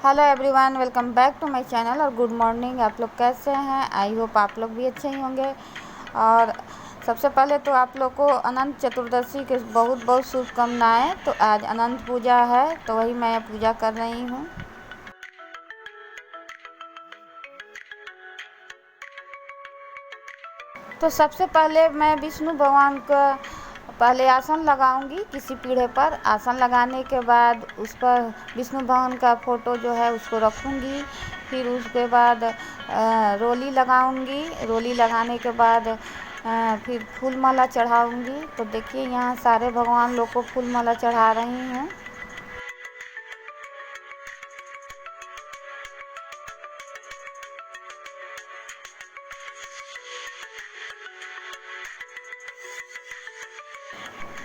Hello everyone, welcome back to my channel और good morning. आप लोग कैसे हैं? आई होप आप लोग भी अच्छे ही होंगे। और सबसे पहले तो आप लोग को अनंत चतुर्दशी के बहुत बहुत शुभकामनाएं। तो आज अनंत पूजा है, तो वही मैं पूजा कर रही हूँ। तो सबसे पहले मैं विष्णु भगवान का पहले आसन लगाऊंगी। किसी पीढ़े पर आसन लगाने के बाद उस पर विष्णु भगवान का फ़ोटो जो है उसको रखूंगी। फिर उसके बाद रोली लगाऊंगी। रोली लगाने के बाद फिर फूल माला चढ़ाऊंगी। तो देखिए यहाँ सारे भगवान लोग को फूल माला चढ़ा रही हूँ।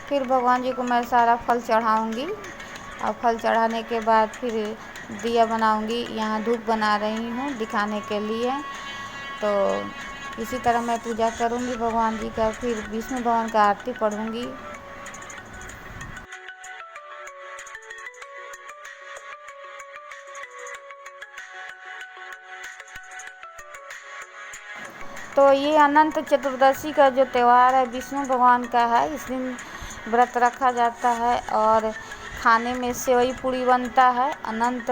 फिर भगवान जी को मैं सारा फल चढ़ाऊंगी और फल चढ़ाने के बाद फिर दिया बनाऊंगी। यहाँ धूप बना रही हूँ दिखाने के लिए। तो इसी तरह मैं पूजा करूंगी भगवान जी का। फिर विष्णु भगवान का आरती पढ़ूंगी। तो ये अनंत चतुर्दशी का जो त्यौहार है विष्णु भगवान का है। इस दिन व्रत रखा जाता है और खाने में सेवई पूड़ी बनता है। अनंत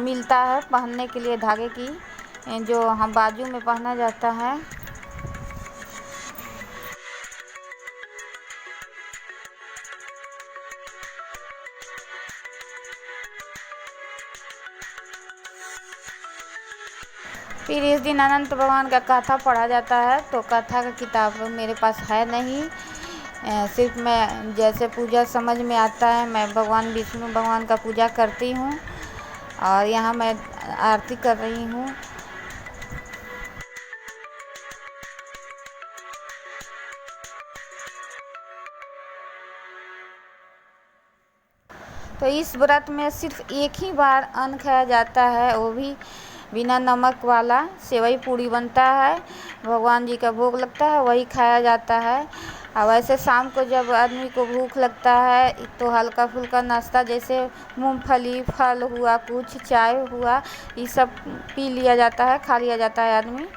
मिलता है पहनने के लिए धागे की, जो हम बाजू में पहना जाता है। फिर इस दिन अनंत भगवान का कथा पढ़ा जाता है। तो कथा का किताब मेरे पास है नहीं, सिर्फ मैं जैसे पूजा समझ में आता है मैं भगवान विष्णु भगवान का पूजा करती हूँ। और यहाँ मैं आरती कर रही हूँ। तो इस व्रत में सिर्फ एक ही बार अन्न खाया जाता है, वो भी बिना नमक वाला सेवई पूड़ी बनता है। भगवान जी का भोग लगता है, वही खाया जाता है। और वैसे शाम को जब आदमी को भूख लगता है तो हल्का फुल्का नाश्ता जैसे मूंगफली, फल हुआ, कुछ चाय हुआ, ये सब पी लिया जाता है, खा लिया जाता है आदमी।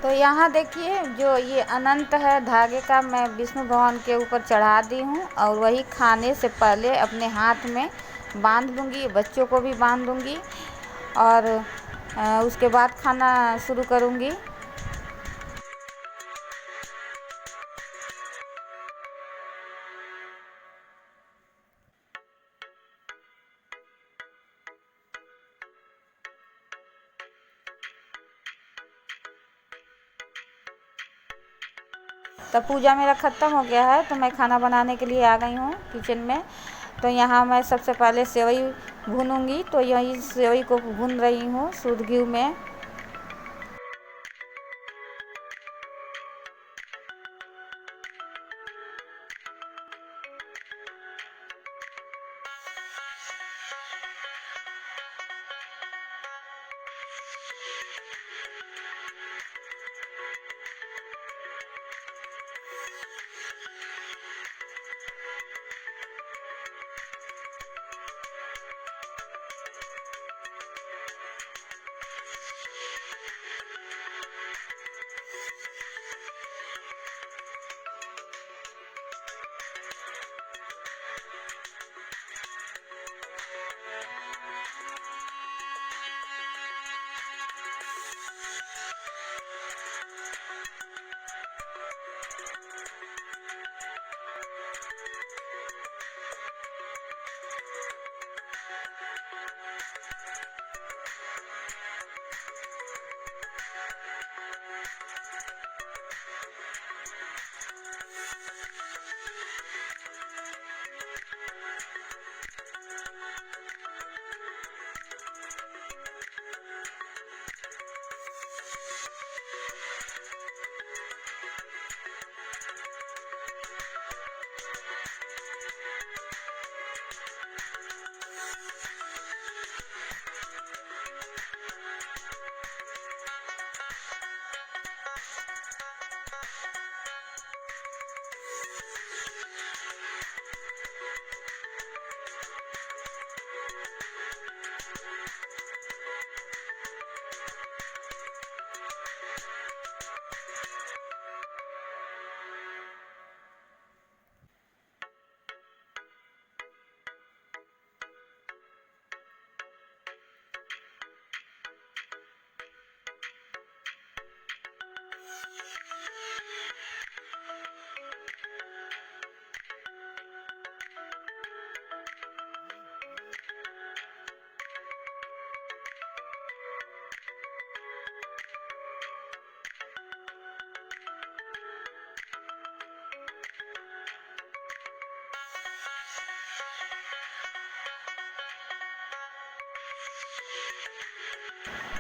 तो यहाँ देखिए जो ये अनंत है धागे का, मैं विष्णु भगवान के ऊपर चढ़ा दी हूँ और वही खाने से पहले अपने हाथ में बांध दूँगी, बच्चों को भी बांध दूँगी और उसके बाद खाना शुरू करूँगी। तो पूजा मेरा ख़त्म हो गया है, तो मैं खाना बनाने के लिए आ गई हूँ किचन में। तो यहाँ मैं सबसे पहले सेवई भूनूंगी। तो यही सेवई को भून रही हूँ शुद्ध घी में।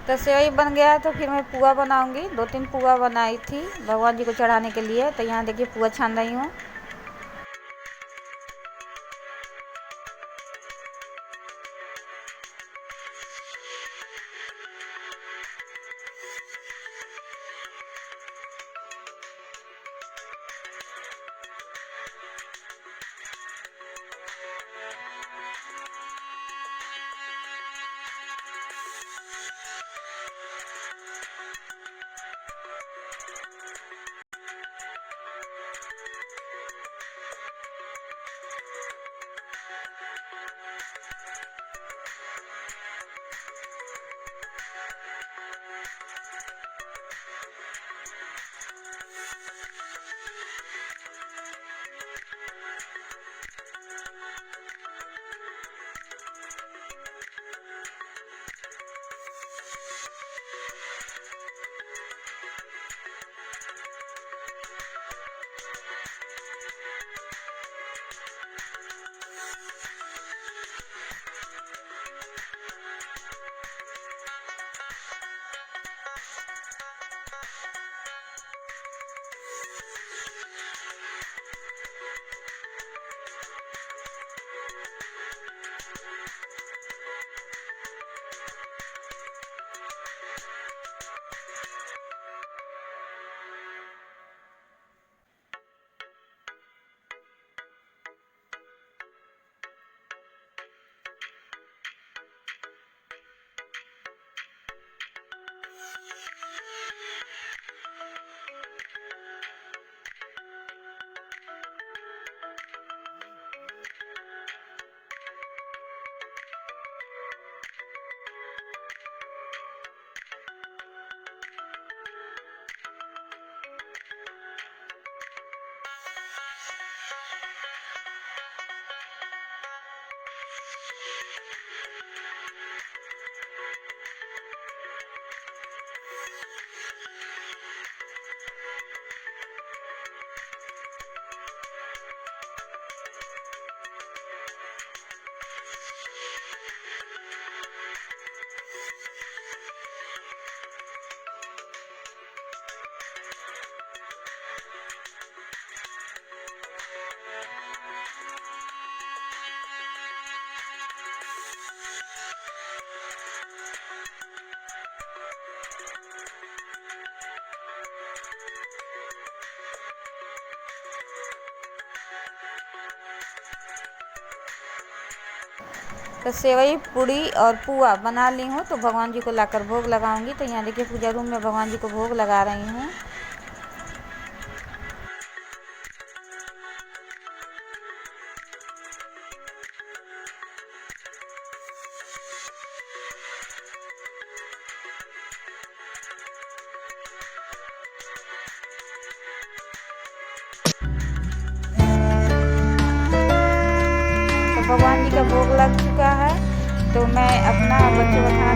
तो सेवई बन गया तो फिर मैं पुआ बनाऊंगी। 2-3 पुआ बनाई थी भगवान जी को चढ़ाने के लिए। तो यहाँ देखिए पुआ छान रही हूँ। तो सेवई पूड़ी और पुआ बना ली हूँ। तो भगवान जी को लाकर भोग लगाऊंगी। तो यहाँ देखिए पूजा रूम में भगवान जी को भोग लगा रही हूँ। तो भगवान जी का भोग लग चुका है। तो मैं अपना बच्चों का खाना